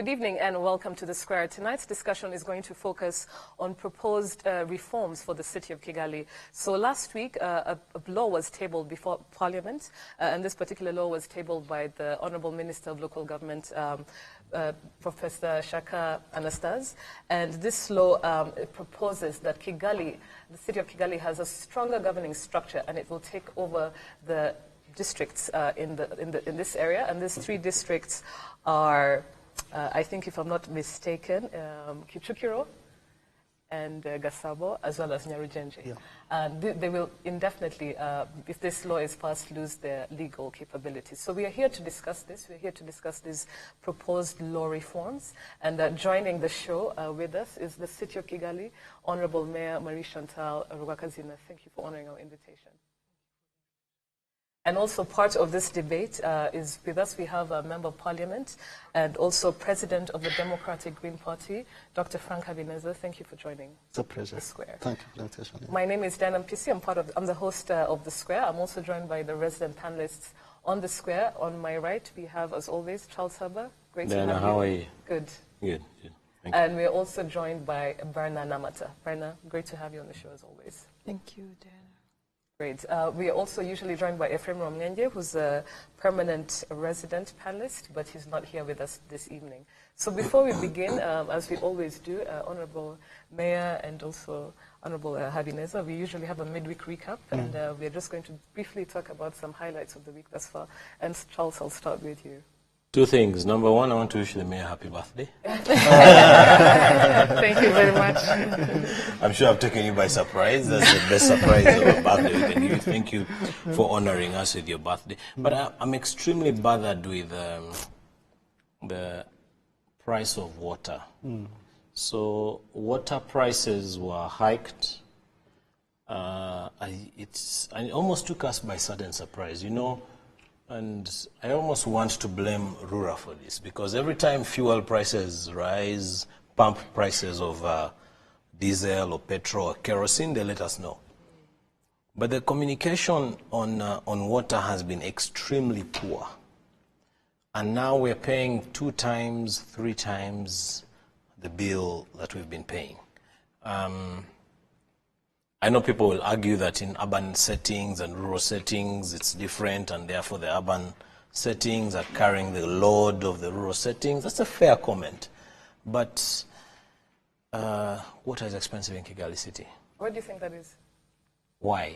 Good evening and welcome to The Square. Tonight's discussion is going to focus on proposed reforms for the city of Kigali. So last week, a law was tabled before Parliament, and this particular law was tabled by the Honorable Minister of Local Government, Professor Shaka Anastase. And this law proposes that Kigali, the city of Kigali, has a stronger governing structure, and it will take over the districts in this area. And these three districts are, I think, if I'm not mistaken, Kichukiro and Gasabo, as well as Nyarugenje. Yeah. And they will indefinitely, if this law is passed, lose their legal capabilities. So we are here to discuss this. We're here to discuss these proposed law reforms. And joining the show with us is the City of Kigali, Honorable Mayor Marie-Chantal Rwakazina. Thank you for honoring our invitation. And also part of this debate is with us, we have a Member of Parliament and also President of the Democratic Green Party, Dr. Frank Habineza. Thank you for joining. It's a pleasure. The Square. Thank you for the invitation. My name is Dan Mpisi. I'm the host of The Square. I'm also joined by the resident panelists on The Square. On my right, we have, as always, Charles Haber. Great to have you. How are you? Good. Good. Thank and we're also joined by Berna Namata. Berna, great to have you on the show, as always. Thank you, Dan. Great. We are also usually joined by Ephraim Romnenge, who's a permanent resident panelist, but he's not here with us this evening. So before we begin, as we always do, Honorable Mayor and also Honorable Habineza, we usually have a midweek recap, and we're just going to briefly talk about some highlights of the week thus far. And Charles, I'll start with you. Two things. Number one, I want to wish the mayor happy birthday. Thank you very much. I'm sure I've taken you by surprise. That's the best surprise of a birthday we can give. Thank you for honoring us with your birthday. But I'm extremely bothered with the price of water. So water prices were hiked. It almost took us by sudden surprise, you know. And I almost want to blame Rura for this, because every time fuel prices rise, pump prices of diesel or petrol or kerosene, they let us know. But the communication on water has been extremely poor. And now we're paying 2 times, 3 times the bill that we've been paying. I know people will argue that in urban settings and rural settings it's different, and therefore the urban settings are carrying the load of the rural settings. That's a fair comment. But water is expensive in Kigali City. What do you think that is? Why? Do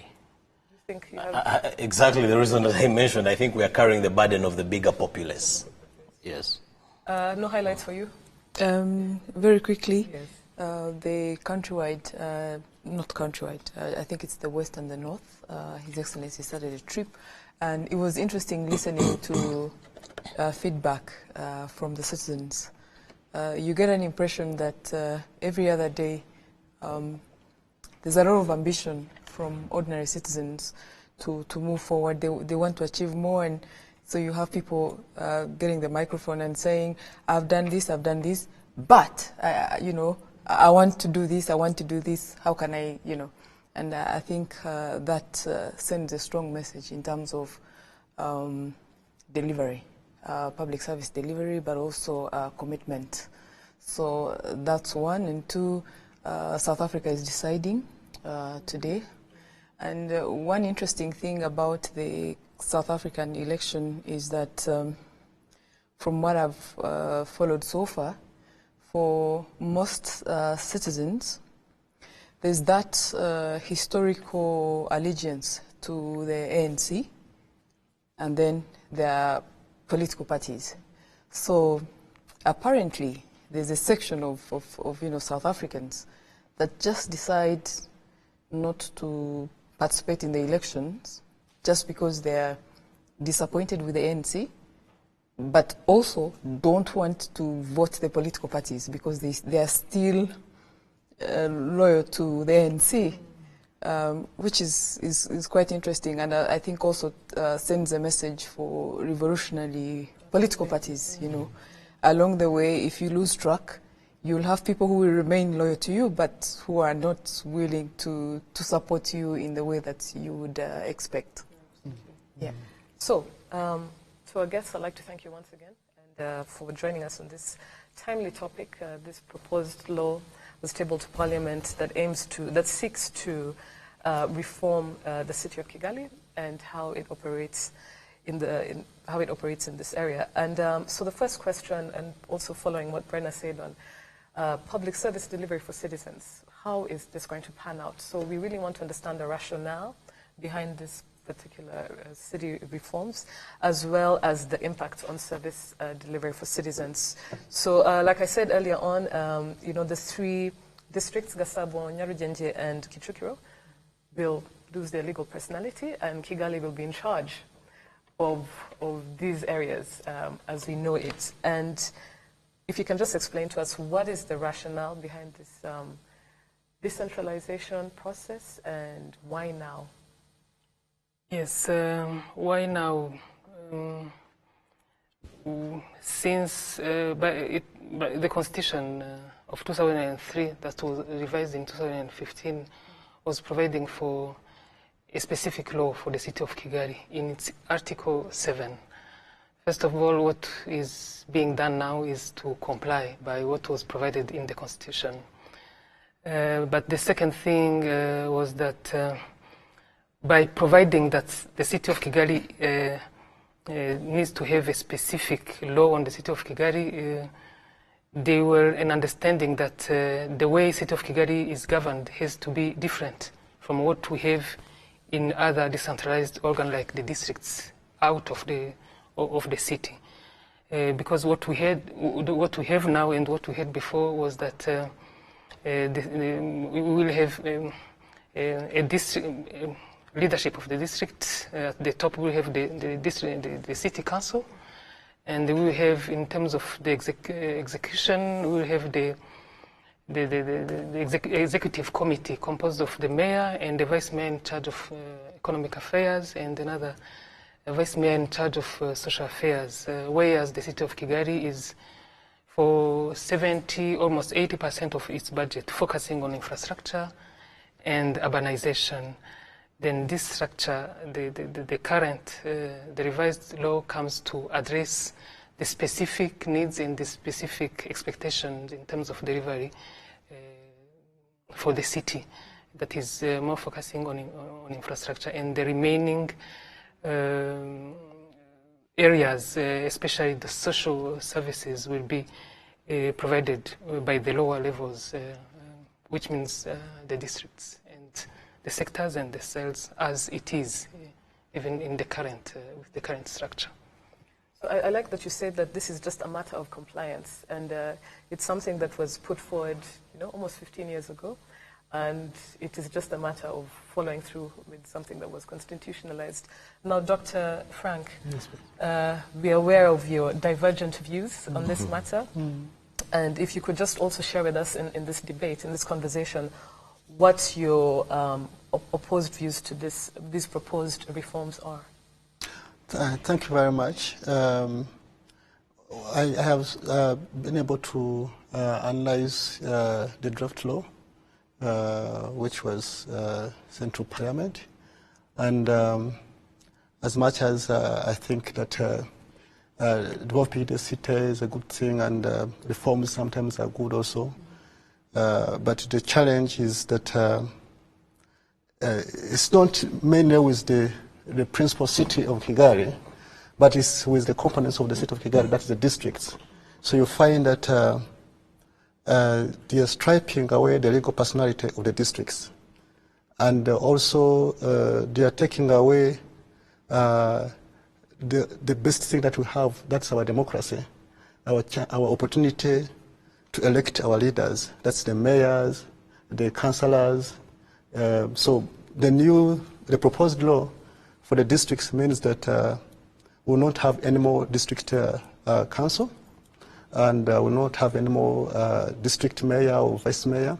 you think you have... exactly the reason that I mentioned. I think we are carrying the burden of the bigger populace. Yes. No highlights for you? Very quickly. Yes. The countrywide, not countrywide, I think it's the West and the North. His Excellency started a trip, and it was interesting listening to feedback from the citizens. You get an impression that every other day there's a lot of ambition from ordinary citizens to move forward. They want to achieve more, and so you have people getting the microphone and saying, I've done this, but, you know, I want to do this, how can I, you know? And I think that sends a strong message in terms of delivery, public service delivery, but also commitment. So that's one. And two, South Africa is deciding today. And one interesting thing about the South African election is that from what I've followed so far, for most citizens, there's that historical allegiance to the ANC and then their political parties. So apparently there's a section of you know, South Africans that just decide not to participate in the elections just because they're disappointed with the ANC, but also don't want to vote the political parties because they are still loyal to the ANC, which is quite interesting, and I think also sends a message for revolutionary political parties. You know, along the way, if you lose track, you'll have people who will remain loyal to you, but who are not willing to support you in the way that you would expect. Yeah. So. So I guess I'd like to thank you once again. And for joining us on this timely topic. This proposed law was tabled to Parliament that seeks to reform the city of Kigali and how it operates in this area. And so the first question, and also following what Brenna said on public service delivery for citizens, how is this going to pan out? So we really want to understand the rationale behind this particular city reforms, as well as the impact on service delivery for citizens. So like I said earlier on, the 3 districts, Gasabo, Nyarugenge, and Kichukiro, will lose their legal personality, and Kigali will be in charge of these areas as we know it. And if you can just explain to us what is the rationale behind this decentralization process and why now? Yes, why now? Since by the Constitution of 2003 that was revised in 2015 was providing for a specific law for the city of Kigali in its Article 7. First of all, what is being done now is to comply by what was provided in the Constitution. But the second thing was that by providing that the city of Kigali needs to have a specific law on the city of Kigali, they were an understanding that the way city of Kigali is governed has to be different from what we have in other decentralized organs like the districts out of the city. Because what we have now and what we had before was that we will have a district leadership of the district. At the top we have the city council, and we will have, in terms of the execution, we will have the executive committee composed of the mayor and the vice mayor in charge of economic affairs, and another vice mayor in charge of social affairs, whereas the city of Kigali is for 70, almost 80% of its budget focusing on infrastructure and urbanization. Then this structure, the current, the revised law comes to address the specific needs and the specific expectations in terms of delivery for the city, that is more focusing on infrastructure, and the remaining areas, especially the social services, will be provided by the lower levels, which means the districts and the sectors and the cells as it is, even in the current, with the current structure. So I like that you said that this is just a matter of compliance, and it's something that was put forward, almost 15 years ago, and it is just a matter of following through with something that was constitutionalized. Now, Dr. Frank, yes, we are aware of your divergent views on this matter, and if you could just also share with us in this debate, in this conversation, what your opposed views to these proposed reforms are. Thank you very much. I have been able to analyze the draft law, which was sent to Parliament. And as much as I think that developing the city is a good thing, and reforms sometimes are good also, but the challenge is that it's not mainly with the principal city of Kigali, but it's with the components of the city of Kigali, that's the districts. So you find that they are stripping away the legal personality of the districts. And also they are taking away the best thing that we have, that's our democracy, our opportunity to elect our leaders. That's the mayors, the councillors. So the proposed law for the districts means that we will not have any more district council, and will not have any more district mayor or vice mayor.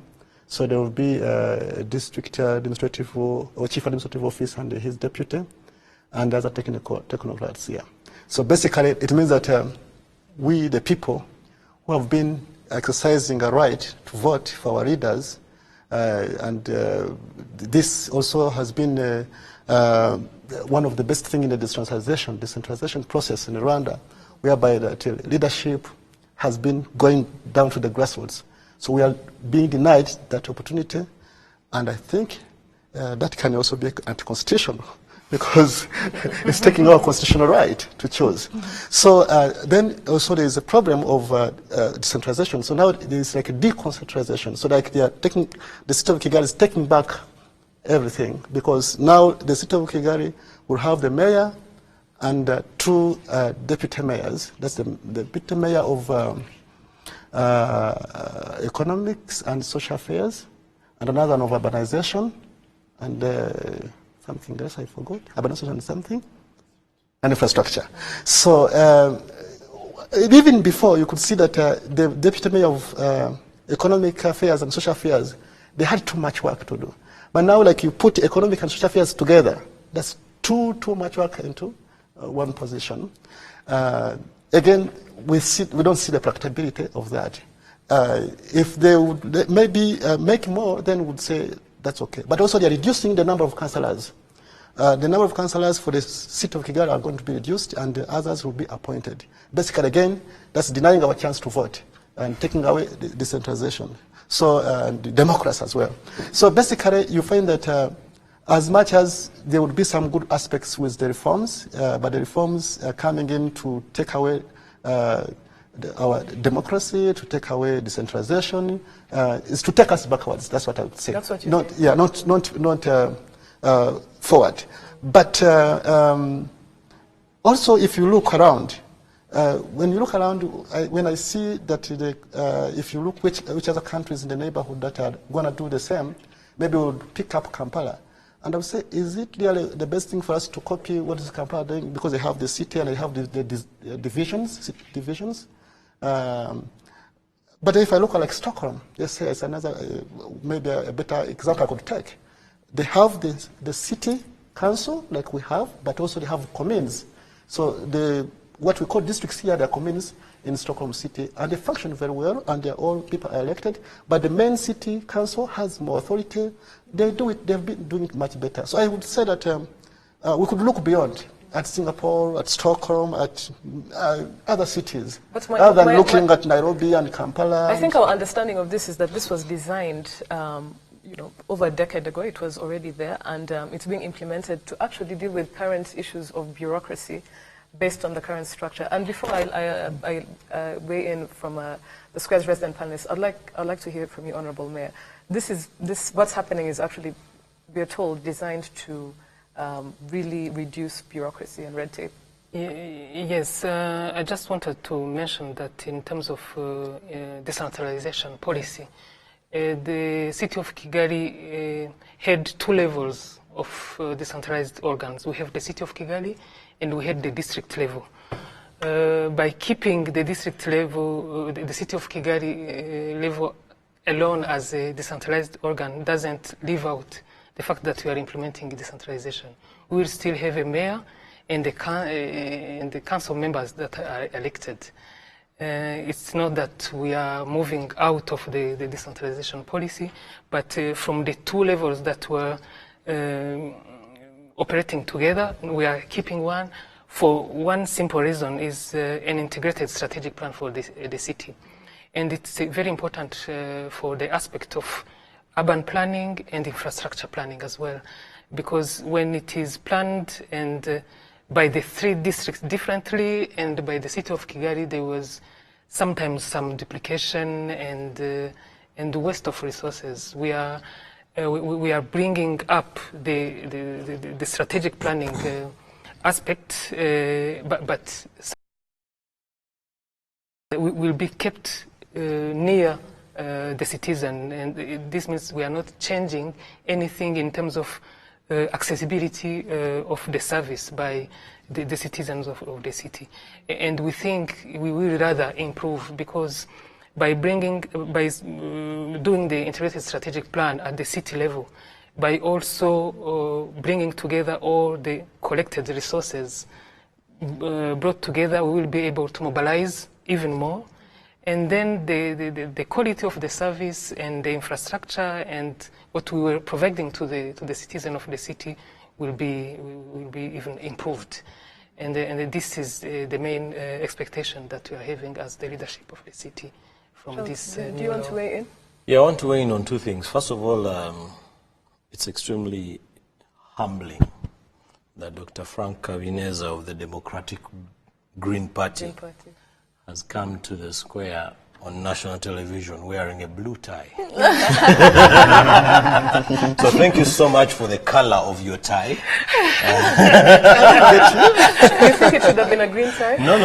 So there will be a district administrative or chief administrative office and his deputy, and other technocrats here. So basically, it means that we, the people, who have been exercising a right to vote for our leaders, and this also has been one of the best things in the decentralization process in Rwanda, whereby that leadership has been going down to the grassroots. So we are being denied that opportunity, and I think that can also be anti-constitutional because it's taking our constitutional right to choose. So then also there is a problem of decentralization. So now there is like a deconcentration. So like they are taking, the city of Kigali is taking back everything, because now the city of Kigali will have the mayor and 2 deputy mayors. That's the deputy mayor of economics and social affairs, and another one of urbanization, and something else I forgot, urbanization and something, and infrastructure. So even before, you could see that the deputy mayor of economic affairs and social affairs, they had too much work to do. But now, like, you put economic and social affairs together, that's too much work into one position. Again, we don't see the practicability of that. If they would maybe make more, then we would say that's okay. But also, they're reducing the number of councillors. The number of councillors for the city of Kigali are going to be reduced, and the others will be appointed. Basically, again, that's denying our chance to vote and taking away the decentralization. So, democracy as well. So basically, you find that as much as there would be some good aspects with the reforms, but the reforms are coming in to take away our democracy, to take away decentralization, is to take us backwards. That's what I would say. That's what you say. Yeah, not forward. But also, if you look around, when you look around, when I see that if you look which other countries in the neighborhood that are going to do the same, maybe we'll pick up Kampala. And I would say, is it really the best thing for us to copy what is Kampala doing? Because they have the city and they have the divisions. But if I look at like Stockholm, they say it's another, maybe a better example I could take. They have the city council like we have, but also they have communes. So what we call districts here, they're communes in Stockholm City, and they function very well, and all people are elected. But the main city council has more authority. They've been doing it much better. So I would say that we could look beyond at Singapore, at Stockholm, at other cities, rather than looking at Nairobi and Kampala. I think our understanding of this is that this was designed over a decade ago. It was already there, and it's being implemented to actually deal with current issues of bureaucracy based on the current structure. And before I weigh in from the Square's resident panelists, I'd like to hear from you, Honorable Mayor. What's happening is actually, we are told, designed to really reduce bureaucracy and red tape. Yes, I just wanted to mention that in terms of decentralization policy, the city of Kigali had 2 levels of decentralized organs. We have the city of Kigali and we had the district level. By keeping the district level, the city of Kigali level alone as a decentralized organ doesn't leave out the fact that we are implementing decentralization. We will still have a mayor and the council members that are elected. It's not that we are moving out of the decentralization policy, but from the 2 levels that were operating together, we are keeping one for one simple reason, is an integrated strategic plan for the city. And it's very important for the aspect of urban planning and infrastructure planning as well, because when it is planned and by the 3 districts differently and by the city of Kigali, there was sometimes some duplication and waste of resources. We are bringing up the strategic planning aspect, but we will be kept near the citizen, and this means we are not changing anything in terms of accessibility of the service by the citizens of the city. And we think we will rather improve, because by doing the integrated strategic plan at the city level, by also bringing together all the collected resources brought together, we will be able to mobilize even more. And then the quality of the service and the infrastructure and what we were providing to the citizen of the city will be even improved. And this is the main expectation that we are having as the leadership of the city from this Do new you want law. to weigh in? Yeah, I want to weigh in on two things. First of all, it's extremely humbling that Dr. Frank Kabineza of the Democratic Green Party has come to the square on national television wearing a blue tie. So thank you so much for the color of your tie. You think it should have been a green tie? No.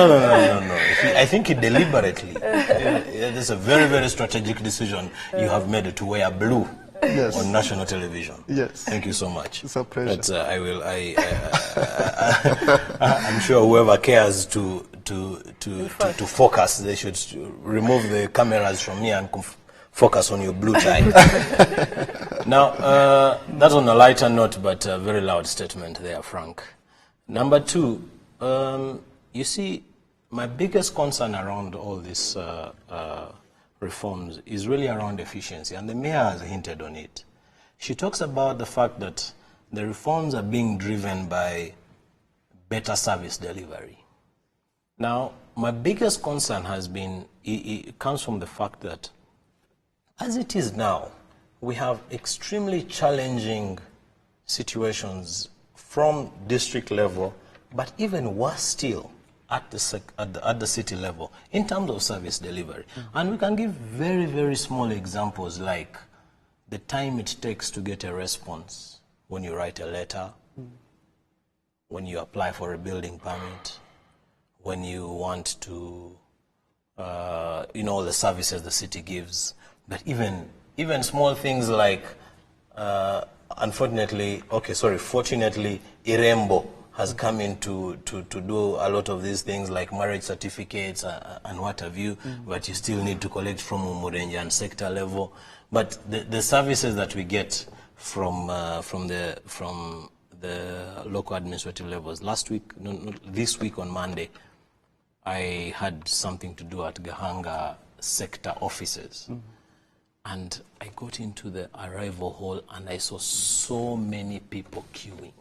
I think he deliberately. It's a very, very strategic decision you have made to wear blue on national television. Yes. Thank you so much. It's a pleasure. But I'm sure whoever cares to focus, they should remove the cameras from me and focus on your blue tie. Now, that's on a lighter note, but a very loud statement there, Frank. Number two, you see, my biggest concern around all these reforms is really around efficiency, and the mayor has hinted on it. She talks about the fact that the reforms are being driven by better service delivery. Now, my biggest concern has been, it comes from the fact that as it is now, we have extremely challenging situations from district level, but even worse still at the city level in terms of service delivery. And we can give very, very small examples like the time it takes to get a response when you write a letter, when you apply for a building permit, when you want to, all the services the city gives. But even small things like, fortunately, Irembo has come in to do a lot of these things like marriage certificates and what have you, but you still need to collect from Umurenje and sector level. But the services that we get from the local administrative levels, this week on Monday, I had something to do at Gahanga sector offices. And I got into the arrival hall and I saw so many people queuing.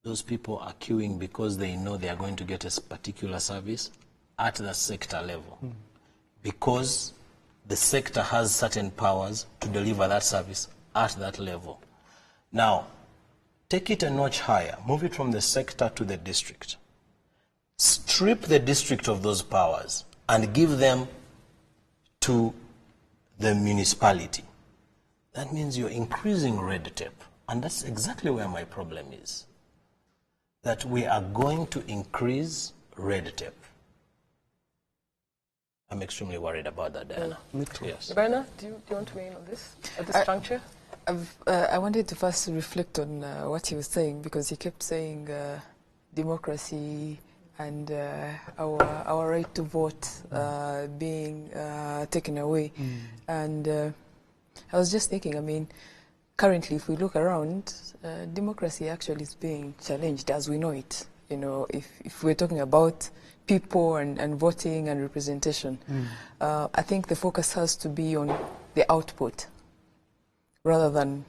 Those people are queuing because they know they are going to get a particular service at the sector level. Because the sector has certain powers to deliver that service at that level. Now, take it a notch higher, move it from the sector to the district. Strip the district of those powers and give them to the municipality. That means you're increasing red tape. And that's exactly where my problem is. That we are going to increase red tape. I'm extremely worried about that, Diana. Me too. Yes. Berna, do you want to weigh in on this at this juncture? I wanted to first reflect on what he was saying, because he kept saying democracy and our right to vote being taken away. And I was just thinking, I mean, currently, if we look around, democracy actually is being challenged as we know it. You know, if we're talking about people and voting and representation, I think the focus has to be on the output rather than,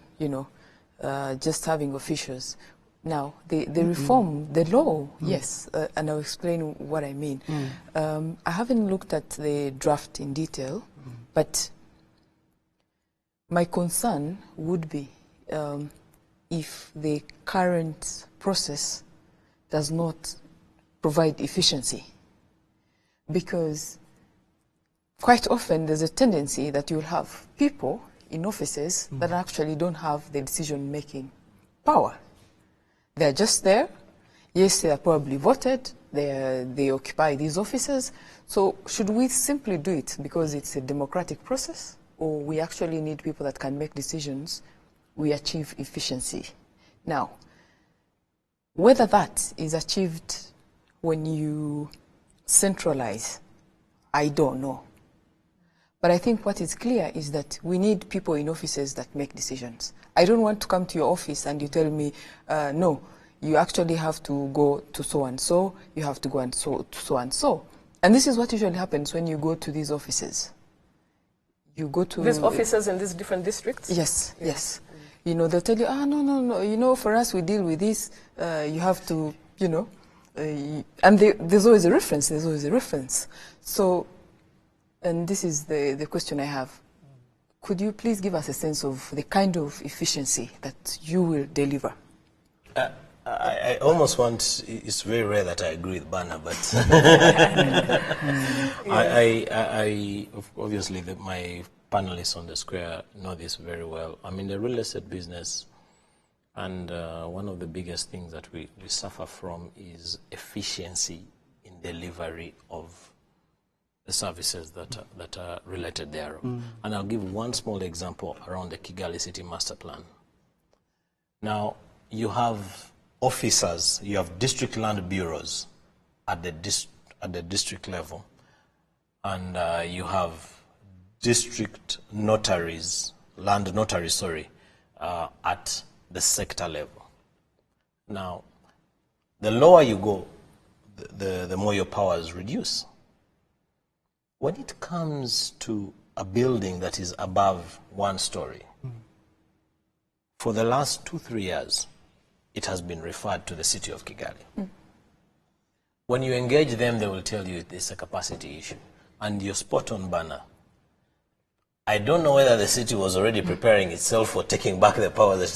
just having officials. Now, the reform, the law, yes, and I'll explain what I mean. I haven't looked at the draft in detail, but my concern would be if the current process does not provide efficiency. Because quite often there's a tendency that you'll have people in offices that actually don't have the decision-making power. They're just there. Yes, they are probably voted. They occupy these offices. So should we simply do it because it's a democratic process? Or we actually need people that can make decisions, we achieve efficiency. Now, whether that is achieved when you centralize, I don't know. But I think what is clear is that we need people in offices that make decisions. I don't want to come to your office and you tell me, no, you actually have to go to so-and-so, you have to go and to so-and-so. And this is what usually happens when you go to these offices. You go to these officers in these different districts? Yes, yes. they'll tell you, no, for us we deal with this, you have to, and there's always a reference. So, and this is the question I have. Could you please give us a sense of the kind of efficiency that you will deliver? I almost want, it's very rare that I agree with Bana, but I obviously my panelists on the square know this very well. I'm in the real estate business, and one of the biggest things that we suffer from is efficiency in delivery of the services that are related there. And I'll give one small example around the Kigali City Master Plan. Now, you have officers, you have district land bureaus at the district level, and you have district notaries, land notaries, sorry, at the sector level. Now, the lower you go, the more your powers reduce. When it comes to a building that is above 1 story, for the last 2-3 years, it has been referred to the city of Kigali. When you engage them, they will tell you it's a capacity issue. And you're spot on, Bana. I don't know whether the city was already preparing itself for taking back the power that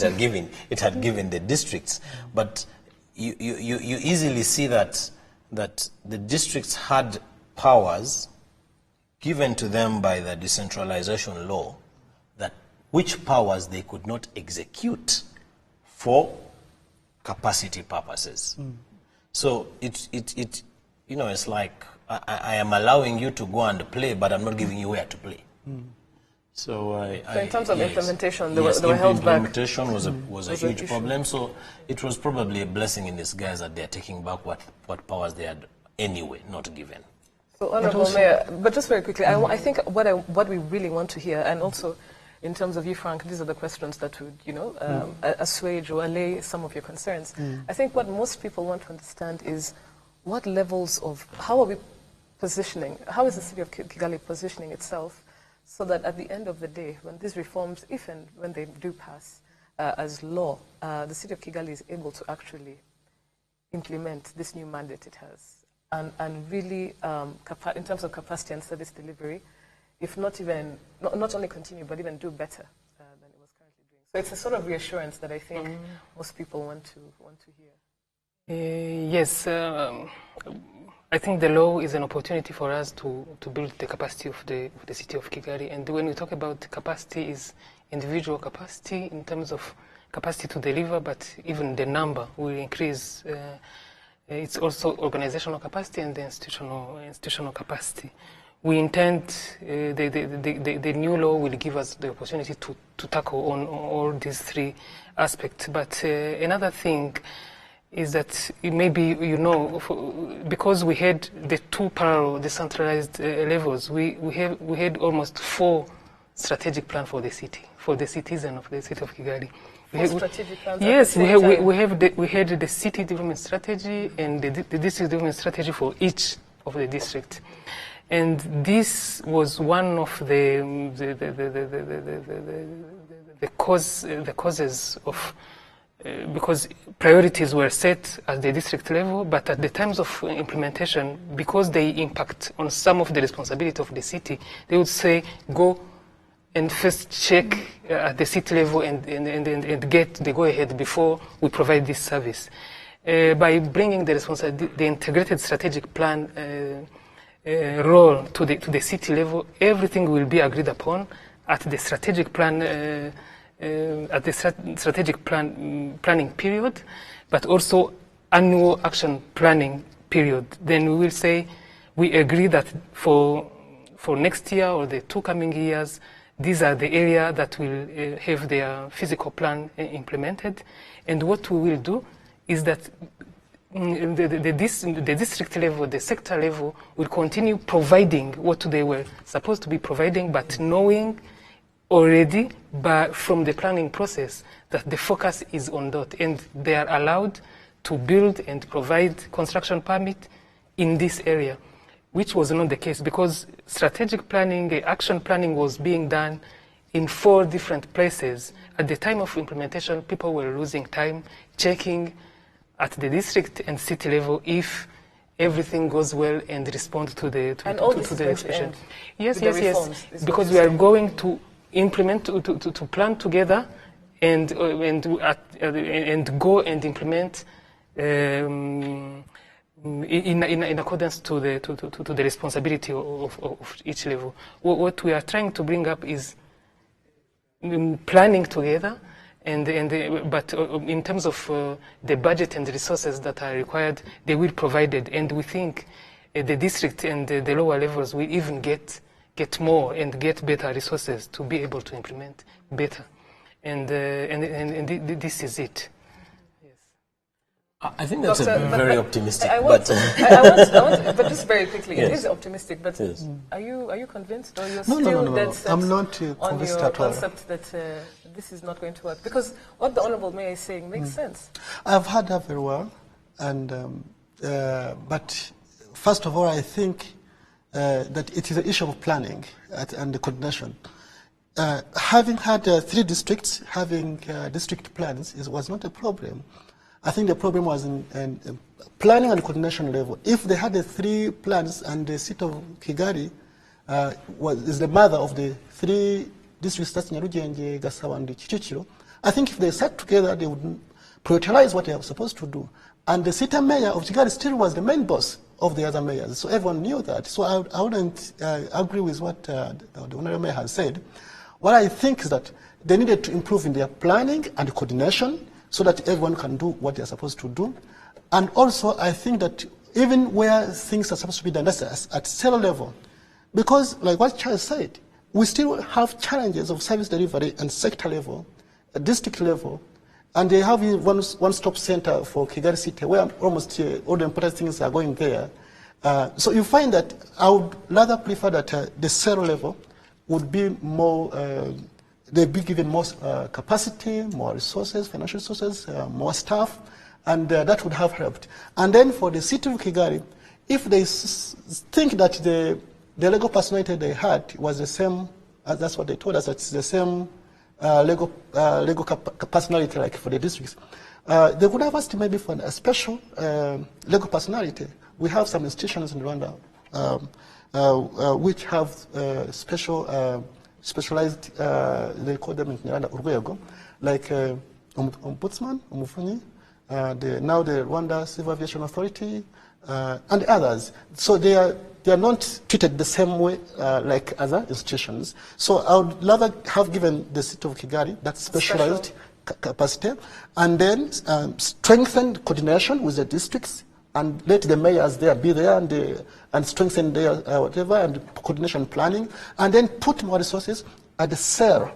it had given the districts. But you easily see that the districts had powers given to them by the decentralization law, that which powers they could not execute for capacity purposes. So it's like I am allowing you to go and play, but I'm not giving you where to play. So in terms of implementation, they were held back. Implementation was a huge problem. So it was probably a blessing in disguise that they are taking back what powers they had anyway not given. So, Honourable Mayor, but just very quickly, I think what we really want to hear, and also in terms of you, Frank, these are the questions that would, assuage or allay some of your concerns. I think what most people want to understand is what levels of, how are we positioning, how is the city of Kigali positioning itself so that at the end of the day, when these reforms, if and when they do pass as law, the city of Kigali is able to actually implement this new mandate it has. And really, in terms of capacity and service delivery, if not even, not only continue, but even do better than it was currently doing. So it's a sort of reassurance that I think most people want to hear. Yes, I think the law is an opportunity for us to build the capacity of the city of Kigali. And when we talk about capacity, is individual capacity in terms of capacity to deliver, but even the number will increase. It's also organizational capacity and the institutional capacity. We intend, the new law will give us the opportunity to tackle on all these 3 aspects. But another thing is that maybe, because we had the 2 parallel decentralized levels, we had almost 4 strategic plans for the city, for the citizen of the city of Kigali. Yes, we had the city development strategy and the district development strategy for each of the districts. And this was one of the causes of, because priorities were set at the district level, but at the times of implementation, because they impact on some of the responsibility of the city, they would say, go and first check at the city level and get the go-ahead before we provide this service. By bringing the integrated strategic plan role to the city level, everything will be agreed upon at the strategic plan planning period, but also annual action planning period. Then we will say we agree that for next year or the 2 coming years, these are the areas that will have their physical plan implemented. And what we will do is that the district level, the sector level, will continue providing what they were supposed to be providing, but knowing already from the planning process that the focus is on that, and they are allowed to build and provide construction permit in this area, which was not the case because strategic planning, action planning was being done in 4 different places. At the time of implementation, people were losing time checking at the district and city level if everything goes well and respond to the expectation. Yes. Because we are going to implement, to plan together and go and implement in accordance to the responsibility of each level. What we are trying to bring up is planning together, but in terms of the budget and the resources that are required, they will be provided, and we think the district and the lower levels will even get more and get better resources to be able to implement better, and this is it. I think that's very optimistic. I want, but just very quickly, it is optimistic. But are you convinced, or you're still dead set I'm not on convinced your at all. concept that this is not going to work? Because what the Honourable Mayor is saying makes sense. I've heard that very well, and but first of all, I think that it is an issue of planning and the coordination. Having had 3 districts having district plans was not a problem. I think the problem was in planning and coordination level. If they had the 3 plans and the city of Kigali is the mother of the 3 districts, that's Nyarugenge, Gasabo, and Kicukiro, I think if they sat together, they would prioritize what they are supposed to do. And the city mayor of Kigali still was the main boss of the other mayors, so everyone knew that. So I wouldn't agree with what the Honorable Mayor has said. What I think is that they needed to improve in their planning and coordination, so that everyone can do what they are supposed to do. And also, I think that even where things are supposed to be done, that's at cell level. Because, like what Charles said, we still have challenges of service delivery and sector level, at district level, and they have one-stop center for Kigali City, where almost all the important things are going there. So you find that I would rather prefer that the cell level would be more they'd be given more capacity, more resources, financial resources, more staff, and that would have helped. And then for the city of Kigali, if they think that the legal personality they had was the same, that's what they told us, it's the same legal personality like for the districts, they would have asked maybe for a special legal personality. We have some institutions in Rwanda which have specialized, they call them in Rwanda urwego, like Ombudsman, Umuvunyi, now the Rwanda Civil Aviation Authority, and others. So they are not treated the same way like other institutions. So I would rather have given the city of Kigali that specialized capacity, and then strengthen coordination with the districts, and let the mayors there be there and strengthen their whatever and coordination planning, and then put more resources at the cell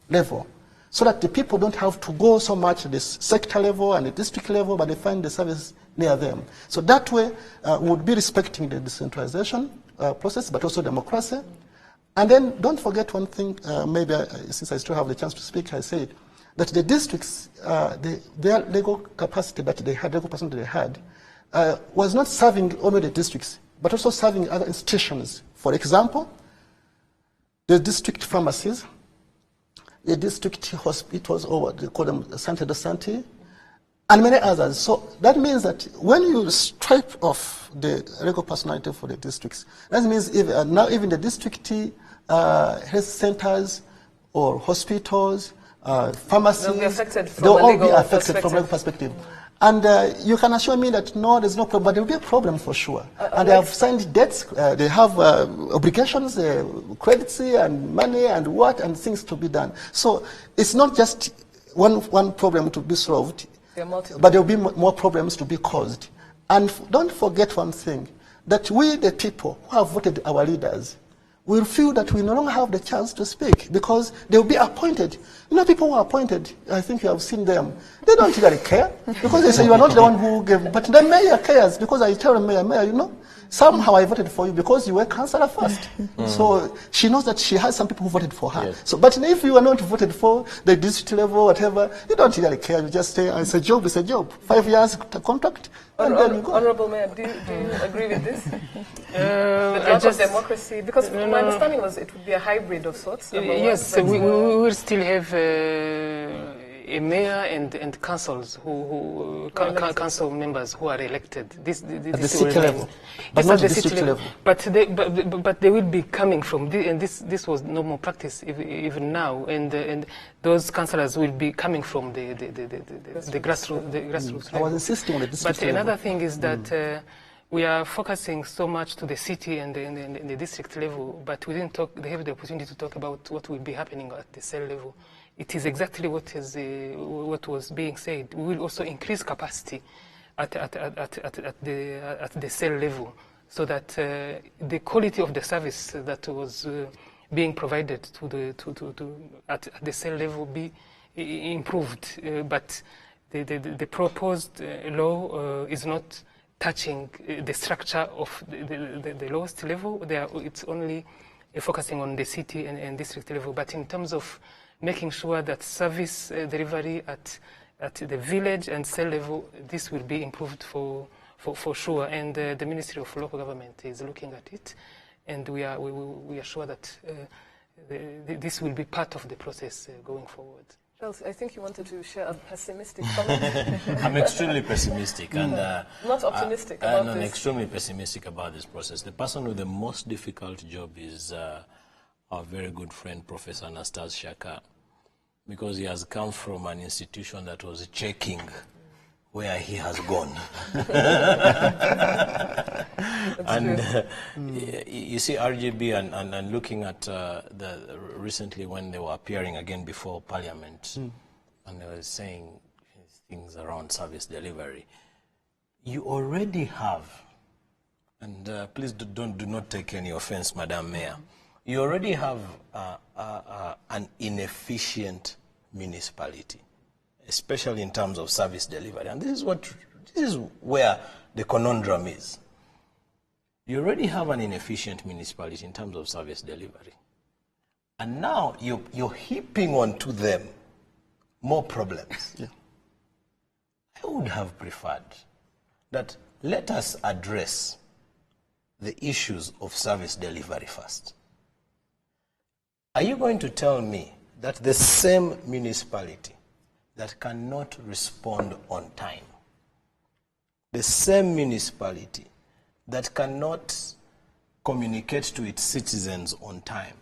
level, so that the people don't have to go so much at the sector level and the district level, but they find the service near them. So that way, we would be respecting the decentralization process, but also democracy. And then don't forget one thing, maybe since I still have the chance to speak, I said that the districts, their legal capacity that they had, legal person that they had, was not serving only the districts, but also serving other institutions. For example, the district pharmacies, the district hospitals, or they call them Sante de Sante, and many others. So that means that when you stripe off the legal personality for the districts, that means now even the district health centers or hospitals, pharmacies, they'll all be affected from a legal perspective. And you can assure me that no, there's no problem, but there will be a problem for sure. And they have signed debts, they have obligations, credits and money and and things to be done. So it's not just one problem to be solved, but there will be more problems to be caused. And don't forget one thing, that we, the people who have voted our leaders, will feel that we no longer have the chance to speak because they will be appointed. You know, people who are appointed, I think you have seen them, they don't really care because they say you are not the one who gave, but the mayor cares because I tell the mayor, you know, Somehow I voted for you because you were councillor first. So she knows that she has some people who voted for her. Yes. So, but if you are not voted for the district level, whatever, you don't really care. You just say, it's a job, it's a job. 5 years contract, and then you go. Honorable Mayor, do you agree with this? The lack of democracy, because my understanding was it would be a hybrid of sorts. Yes, we will still have a mayor and councils council members who are elected. This At the city level, but not at the district level. But they will be coming from and this was normal practice even now, and those councillors will be coming from the grassroots I was insisting on the district But level. another thing is that we are focusing so much to the city and the district level, but we didn't they have the opportunity to talk about what will be happening at the cell level. It is exactly what was being said. We will also increase capacity at the cell level, so that the quality of the service that was being provided at the cell level be improved. But the proposed law is not touching the structure of the lowest level. It's only focusing on the city and district level. But in terms of making sure that service delivery at the village and cell level, this will be improved for sure. And the Ministry of Local Government is looking at it, and we are sure that this will be part of the process going forward. Charles, I think you wanted to share a pessimistic comment. I'm extremely pessimistic and not optimistic about I'm this. extremely pessimistic about this process. The person with the most difficult job is our very good friend, Professor Anastase Shaka, because he has come from an institution that was checking where he has gone. And you see, RGB and looking at recently when they were appearing again before Parliament, and they were saying things around service delivery, you already have, and please do not take any offense, Madam Mayor, you already have an inefficient municipality, especially in terms of service delivery. And this is where the conundrum is. You already have an inefficient municipality in terms of service delivery. And now you're heaping onto them more problems. Yeah. I would have preferred that let us address the issues of service delivery first. Are you going to tell me that the same municipality that cannot respond on time, the same municipality that cannot communicate to its citizens on time,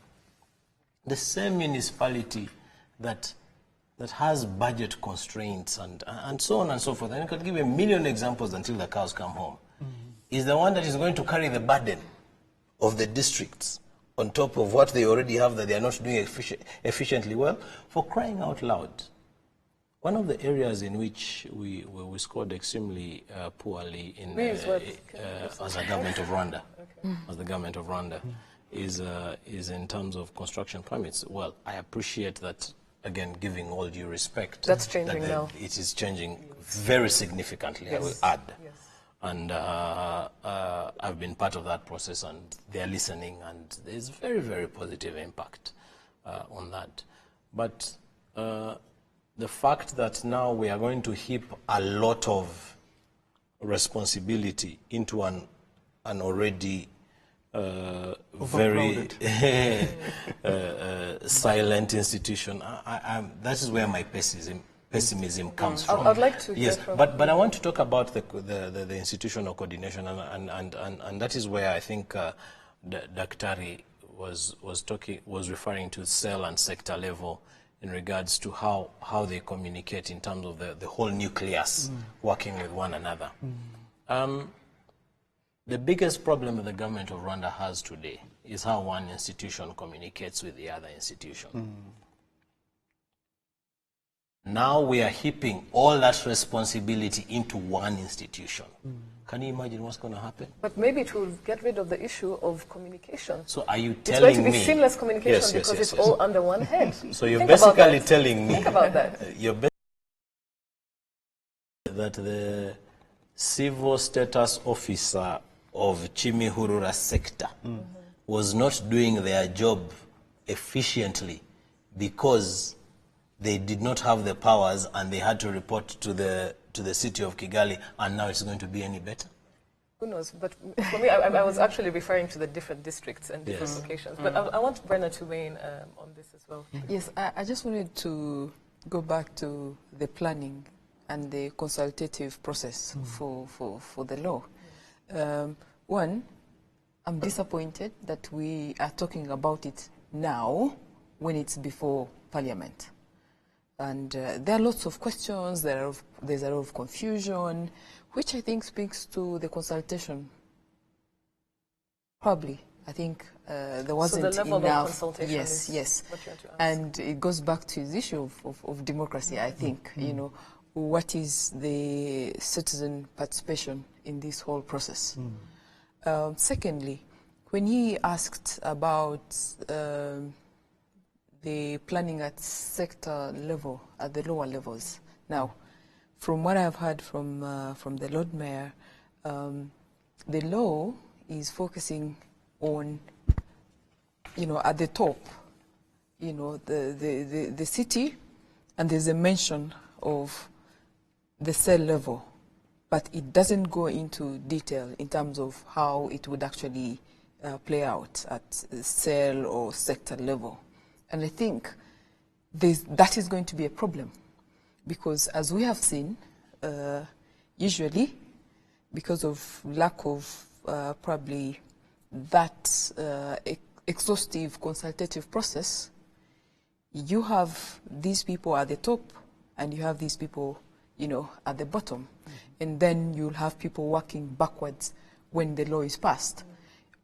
the same municipality that has budget constraints and so on and so forth, and you could give a million examples until the cows come home, is the one that is going to carry the burden of the districts on top of what they already have that they are not doing efficiently well. For crying out loud, one of the areas in which we scored extremely poorly in, as a government of Rwanda, as the government of Rwanda, is in terms of construction permits. Well, I appreciate that, again, giving all due respect. That's changing now. It is changing very significantly, I will add. Yes. And I've been part of that process, and they're listening, and there's very, very positive impact on that. But the fact that now we are going to heap a lot of responsibility into an already very silent institution, that is where my pessimism comes from. I'd like to hear yes, from but I want to talk about the institutional coordination, and that is where I think Daktari was referring to cell and sector level in regards to how they communicate in terms of the whole nucleus working with one another. The biggest problem that the government of Rwanda has today is how one institution communicates with the other institution. Now we are heaping all that responsibility into one institution. Can you imagine what's going to happen? But maybe it will get rid of the issue of communication. So are you It's telling me... going to be seamless communication because it's all under one head. So you're Think basically telling me... Think about that. You're that the civil status officer of Chimihurura sector was not doing their job efficiently because they did not have the powers and they had to report to the city of Kigali, and now it's going to be any better? Who knows? But for me, I was actually referring to the different districts and different locations. But I want Brenna to weigh in on this as well. Yes, I just wanted to go back to the planning and the consultative process for the law. One, I'm disappointed that we are talking about it now when it's before Parliament. And there are lots of questions, there's a lot of confusion, which I think speaks to the consultation. Probably, I think there wasn't enough. So the level of consultation yes, is yes. what you want to ask. And it goes back to the issue of democracy, I think. You know, what is the citizen participation in this whole process? Secondly, when he asked about the planning at sector level, at the lower levels. Now, from what I've heard from the Lord Mayor, the law is focusing on, at the top, the city, and there's a mention of the cell level, but it doesn't go into detail in terms of how it would actually play out at cell or sector level. And I think that is going to be a problem because, as we have seen, usually because of lack of probably that exhaustive consultative process, you have these people at the top and you have these people, at the bottom. And then you'll have people working backwards when the law is passed.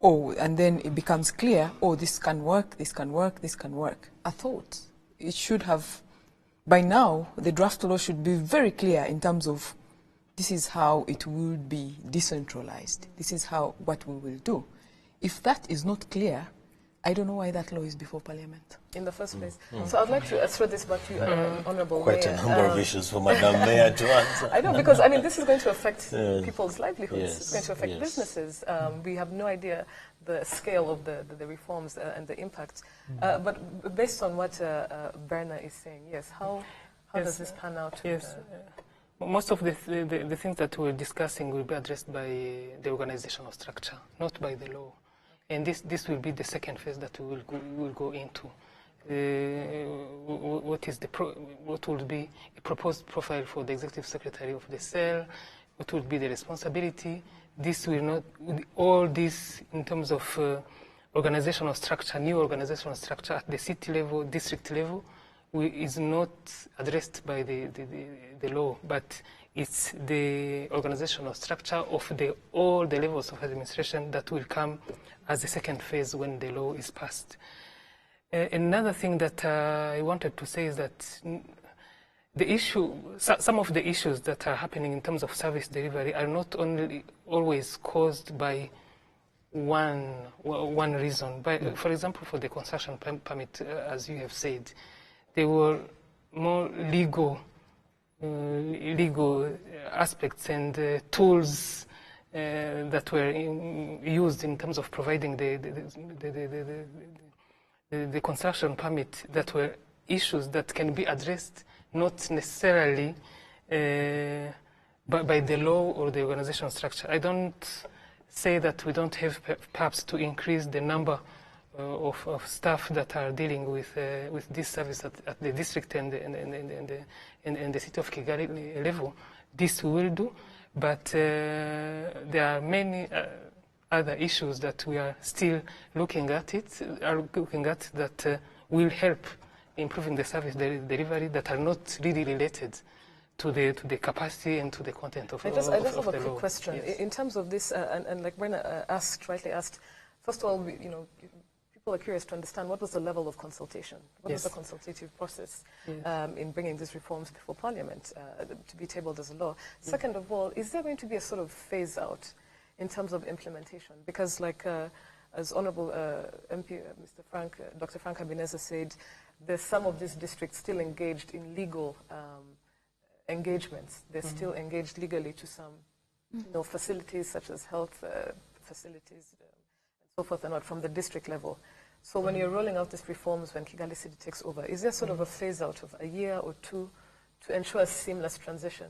And then it becomes clear, this can work, this can work, this can work. I thought it should have, by now, the draft law should be very clear in terms of this is how it will be decentralized. This is what we will do. If that is not clear, I don't know why that law is before Parliament. In the first place. So I'd like to throw this back to you, Honourable Quite Mayor. a number of issues for Madam Mayor to answer. I know, because this is going to affect people's livelihoods. Yes, It's going to affect businesses. We have no idea the scale of the reforms and the impact. But based on what Berna is saying, yes, how does this pan out? Yes. Most of the things that we're discussing will be addressed by the organizational structure, not by the law. And this will be the second phase that we will go into. What will be a proposed profile for the executive secretary of the cell? What will be the responsibility? This will not, all this in terms of organizational structure, new organizational structure at the city level, district level, is not addressed by the law, but it's the organizational structure of all the levels of administration that will come as the second phase when the law is passed. Another thing that I wanted to say is that some of the issues that are happening in terms of service delivery are not only always caused by one reason. For example, for the concession permit, as you have said, there were more legal aspects and tools that were used in terms of providing the construction permit that were issues that can be addressed not necessarily by the law or the organizational structure. I don't say that we don't have perhaps to increase the number of staff that are dealing with this service at the district and the city of Kigali level. This we will do, but there are many other issues that we are still looking at that will help improving the service delivery that are not really related to the capacity and to the content of the law. I just have a quick question. Yes. In terms of this, and like Brenna rightly asked, first of all, people are curious to understand what was the level of consultation, what was the consultative process in bringing these reforms before Parliament to be tabled as a law. Second of all, is there going to be a sort of phase out in terms of implementation? Because as Honourable MP Dr. Frank Habineza said, there's some of these districts still engaged in legal engagements. They're still engaged legally to some facilities such as health facilities, and so forth and on from the district level. So when you're rolling out these reforms, when Kigali City takes over, is there sort of a phase out of a year or two to ensure a seamless transition?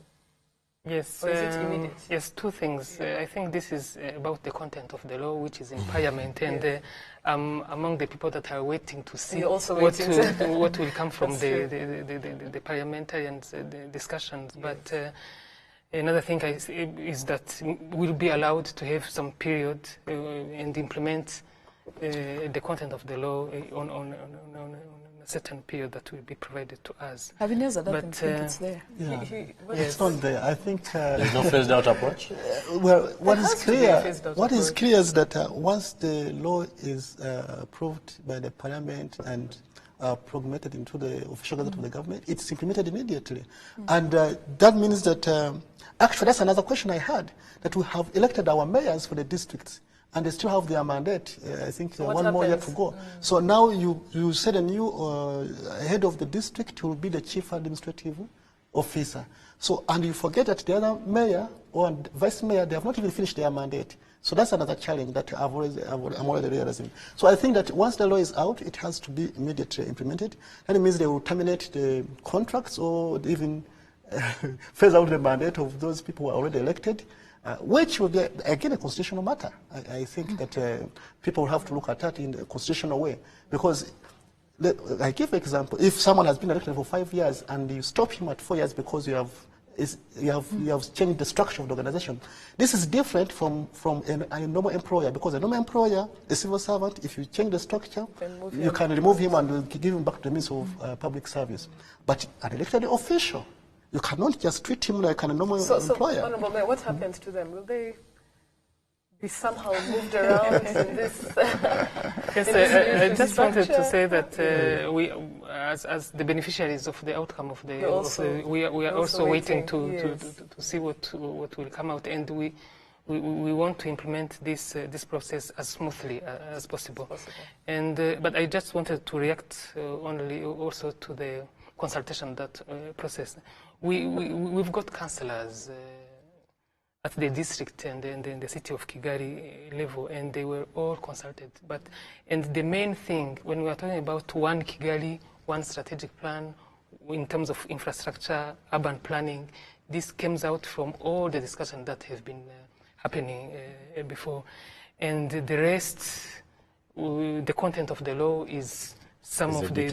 Yes, Or is it immediate? yes, two things. I think this is about the content of the law, which is in Parliament, and among the people that are waiting to see what will come from the parliamentarians' the discussions. Yes. But another thing is that we'll be allowed to have some period and implement the content of the law on a certain period that will be provided to us. Habineza doesn't think it's there. Yeah. It's not there. I think there's no phased out approach. Well, what is clear is that once the law is approved by the parliament and promulgated into the official gazette of the government, it's implemented immediately. And that means that, actually that's another question I had, that we have elected our mayors for the districts, and they still have their mandate. I think so one more year to go. So now you said a new head of the district will be the chief administrative officer. So, and you forget that the other mayor or vice mayor, they have not even finished their mandate. So that's another challenge that I'm already realizing. So I think that once the law is out, it has to be immediately implemented. And it means they will terminate the contracts or even phase out the mandate of those people who are already elected. Which will be, again, a constitutional matter. I think that people have to look at that in a constitutional way. Because, I give an example, if someone has been elected for 5 years and you stop him at 4 years because you have changed the structure of the organization, this is different from a normal employer, because a normal employer, a civil servant, if you change the structure, you can remove him and give him back to the means of public service. But an elected official, you cannot just treat him like a normal employer. So, Honorable Mayor, what happens to them? Will they be somehow moved around in this? Yes, I just wanted to say that we, as the beneficiaries of the outcome of the, we are also waiting to see what will come out, and we want to implement this process as smoothly as possible. And but I just wanted to react only also to the consultation process. We've got councillors at the district and in the city of Kigali level, and they were all consulted. And the main thing, when we are talking about one Kigali, one strategic plan, in terms of infrastructure, urban planning, this comes out from all the discussions that have been happening before. And the rest, the content of the law is some of the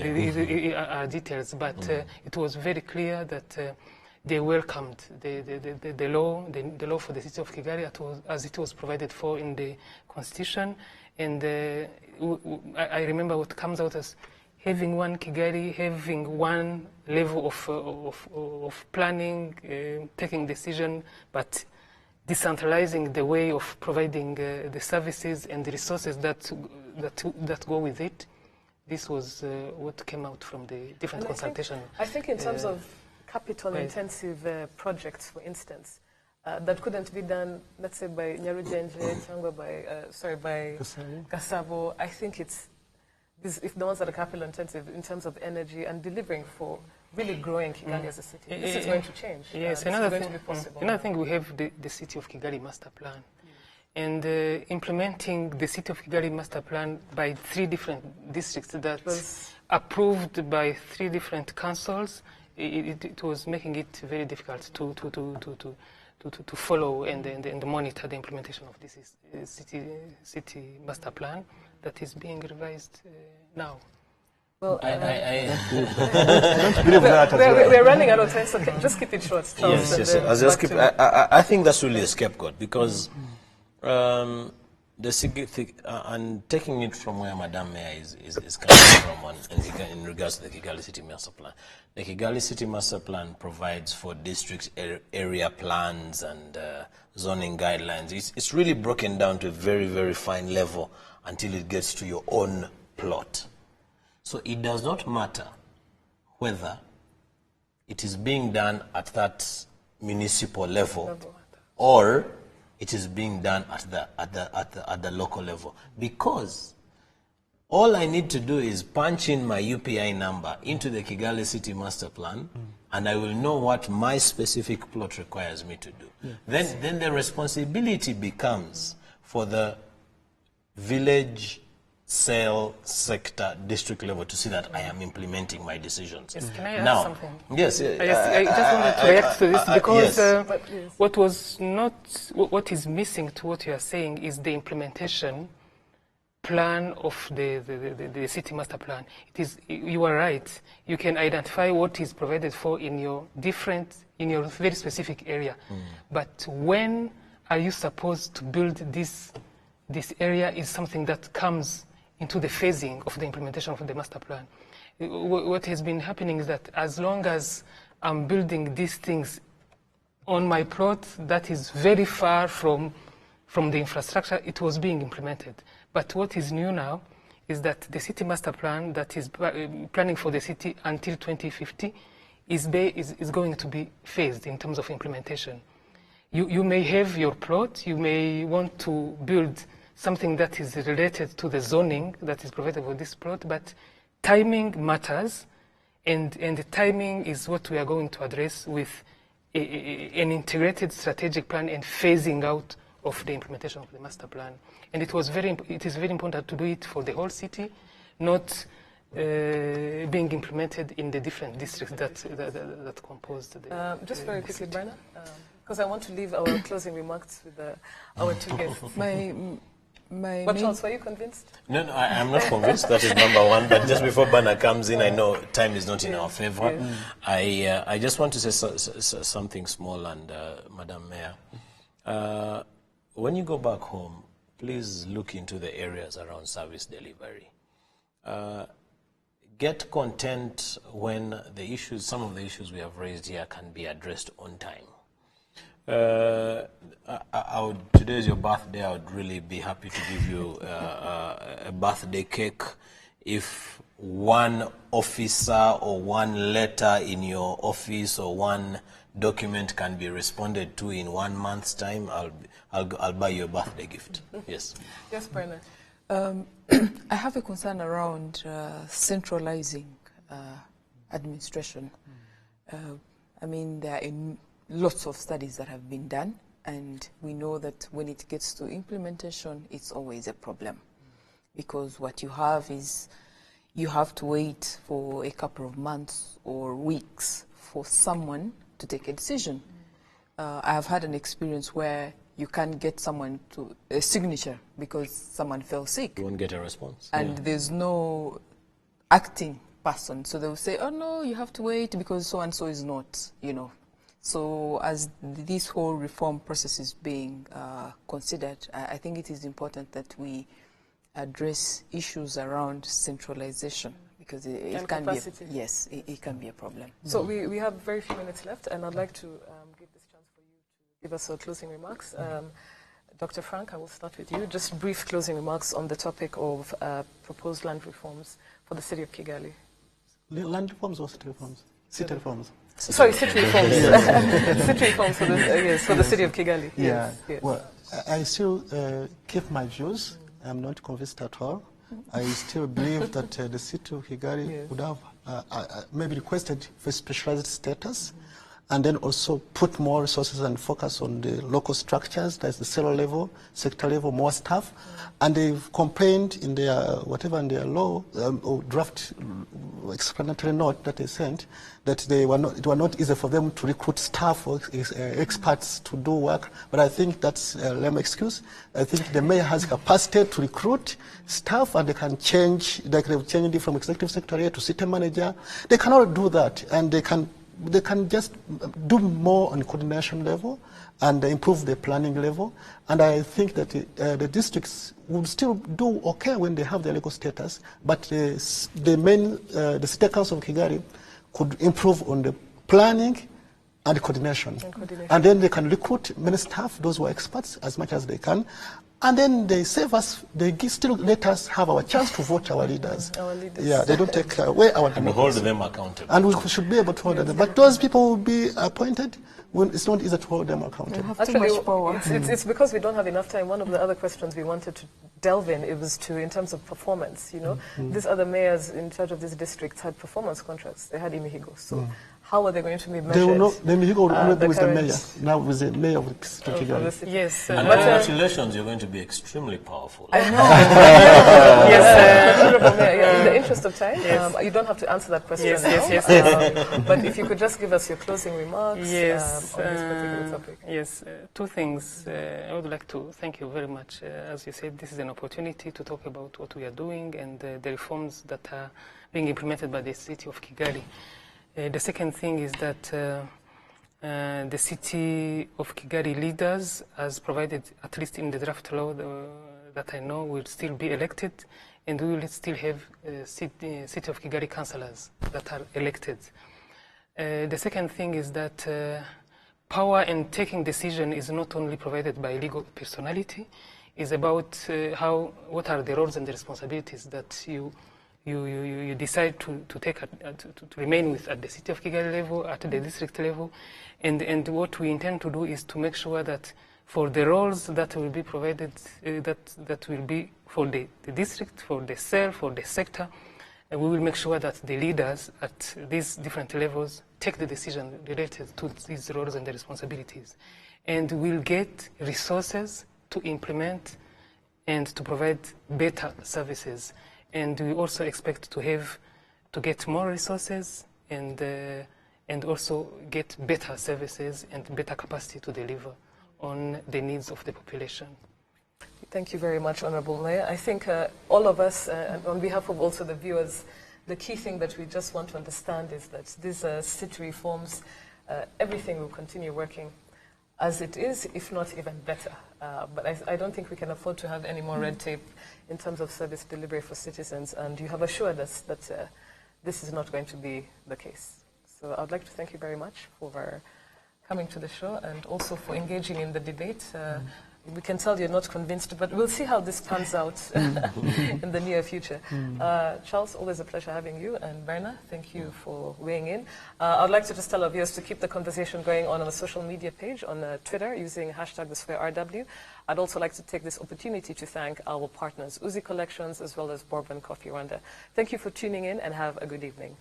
details, but it was very clear that they welcomed the law for the city of Kigali as it was provided for in the constitution. And I remember what comes out as having one Kigali, having one level of planning, taking decision, but decentralizing the way of providing the services and the resources that go with it. This was what came out from the different consultation. I think in terms of capital-intensive projects, for instance, that couldn't be done, let's say, by Nyarujenje, by Gasabo. I think if the ones that are capital-intensive in terms of energy and delivering for really growing Kigali as a city, this is going to change. Yes, another thing, we have the City of Kigali Master Plan. And implementing the City of Kigali Master Plan by 3 different districts that was approved by 3 different councils, it was making it very difficult to follow and monitor the implementation of this city master plan that is being revised now. Well, I don't believe that. We're running out of time, so just keep it short. Yes. I think that's really a scapegoat, because and taking it from where Madam Mayor is coming from in regards to the Kigali City Master Plan. The Kigali City Master Plan provides for district area plans and zoning guidelines. It's really broken down to a very, very fine level until it gets to your own plot. So it does not matter whether it is being done at that municipal level or it is being done at the local level, because all I need to do is punch in my UPI number into the Kigali City Master Plan, and I will know what my specific plot requires me to do. Then the responsibility becomes for the village, cell, sector, district level to see that I am implementing my decisions. Yes, can I add now, something? Yes. I just wanted to react to this because yes. what is missing to what you are saying is the implementation plan of the city master plan. You are right. You can identify what is provided for in your very specific area. But when are you supposed to build this area is something that comes into the phasing of the implementation of the master plan. What has been happening is that as long as I'm building these things on my plot that is very far from the infrastructure, it was being implemented. But what is new now is that the city master plan that is planning for the city until 2050 is going to be phased in terms of implementation. You may have your plot, you may want to build something that is related to the zoning that is provided for this plot, but timing matters, and the timing is what we are going to address with an integrated strategic plan and phasing out of the implementation of the master plan. And it is very important to do it for the whole city, not being implemented in the different districts that compose the... just very quickly, Brenna, because I want to leave our closing remarks with our two guests. But Charles, were you convinced? No, I'm not convinced. That is number one. But just before Bana comes in, I know time is not in our favor. Yes. I just want to say something small, and Madam Mayor, when you go back home, please look into the areas around service delivery. Get content when some of the issues we have raised here can be addressed on time. Today is your birthday. I would really be happy to give you a birthday cake if one officer or one letter in your office or one document can be responded to in 1 month's time. I'll buy you a birthday gift. Yes. Yes, Brenna. I have a concern around centralizing administration. I mean, there are lots of studies that have been done, and we know that when it gets to implementation, it's always a problem. Because what you have is you have to wait for a couple of months or weeks for someone to take a decision. I have had an experience where you can't get someone to a signature because someone fell sick. You won't get a response. And there's no acting person. So they'll say, oh no, you have to wait because so-and-so is not, So as this whole reform process is being considered, I think it is important that we address issues around centralization, because it can be it can be a problem. So we have very few minutes left, and I'd like to give this chance for you to give us your closing remarks. Dr. Frank, I will start with you. Just brief closing remarks on the topic of proposed land reforms for the city of Kigali. Land reforms or city reforms? City reforms. Sorry, city reforms. City reforms for the city of Kigali. Yeah. Yes. Well, I still keep my views. I'm not convinced at all. I still believe that the city of Kigali would have maybe requested for specialized status, and then also put more resources and focus on the local structures, that's the cellular level, sector level, more staff. And they've complained in their, in their law, or draft explanatory note that they sent, that it was not easy for them to recruit staff or experts to do work. But I think that's a lame excuse. I think the mayor has capacity to recruit staff, and they can change, they've changed it from executive secretary to city manager. They cannot do that, and they can just do more on coordination level and improve the planning level. And I think that the districts will still do okay when they have their legal status, but the City Council of Kigali could improve on the planning and coordination. And then they can recruit many staff, those who are experts, as much as they can. And then they save us, still let us have our chance to vote our leaders. Yeah, they don't take away our democracy. And hold them accountable. And we should be able to hold them. But those people will be appointed when it's not easy to hold them accountable. It's because we don't have enough time. One of the other questions we wanted to delve in, it was in terms of performance, These other mayors in charge of these districts had performance contracts. They had Imihigo. So how are they going to be measured? They will not. Then you go with the mayor. current- Now with the mayor of the city of of the Kigali. city. Yes, And But, congratulations, you're going to be extremely powerful. Yes, Honorable Mayor, yeah, in the interest of time, you don't have to answer that question Yes, now. yes, yes. But if you could just give us your closing remarks Yes, on this particular topic. yes. Two things. I would like to thank you very much. As you said, this is an opportunity to talk about what we are doing and the reforms that are being implemented by the city of Kigali. The second thing is that the city of Kigali leaders, as provided at least in the draft law that I know, will still be elected, and we will still have city of Kigali councillors that are elected. The second thing is that power in taking decision is not only provided by legal personality, it's about what are the roles and the responsibilities that you decide to take to remain with at the city of Kigali level, at the district level, and what we intend to do is to make sure that for the roles that will be provided, that will be for the district, for the cell, for the sector, we will make sure that the leaders at these different levels take the decision related to these roles and the responsibilities, and will get resources to implement and to provide better services. And we also expect to get more resources and also get better services and better capacity to deliver on the needs of the population. Thank you very much, Honorable Mayor. I think all of us, and on behalf of also the viewers, the key thing that we just want to understand is that these city reforms, everything will continue working as it is, if not even better. But I don't think we can afford to have any more red tape in terms of service delivery for citizens, and you have assured us that this is not going to be the case. So I'd like to thank you very much for coming to the show and also for engaging in the debate. We can tell you're not convinced, but we'll see how this pans out in the near future. Charles, always a pleasure having you, and Berna, thank you for weighing in. I'd like to just tell our viewers to keep the conversation going on the social media page on Twitter using #TheSquareRW. I'd also like to take this opportunity to thank our partners, Uzi Collections, as well as Bourbon Coffee Rwanda. Thank you for tuning in and have a good evening.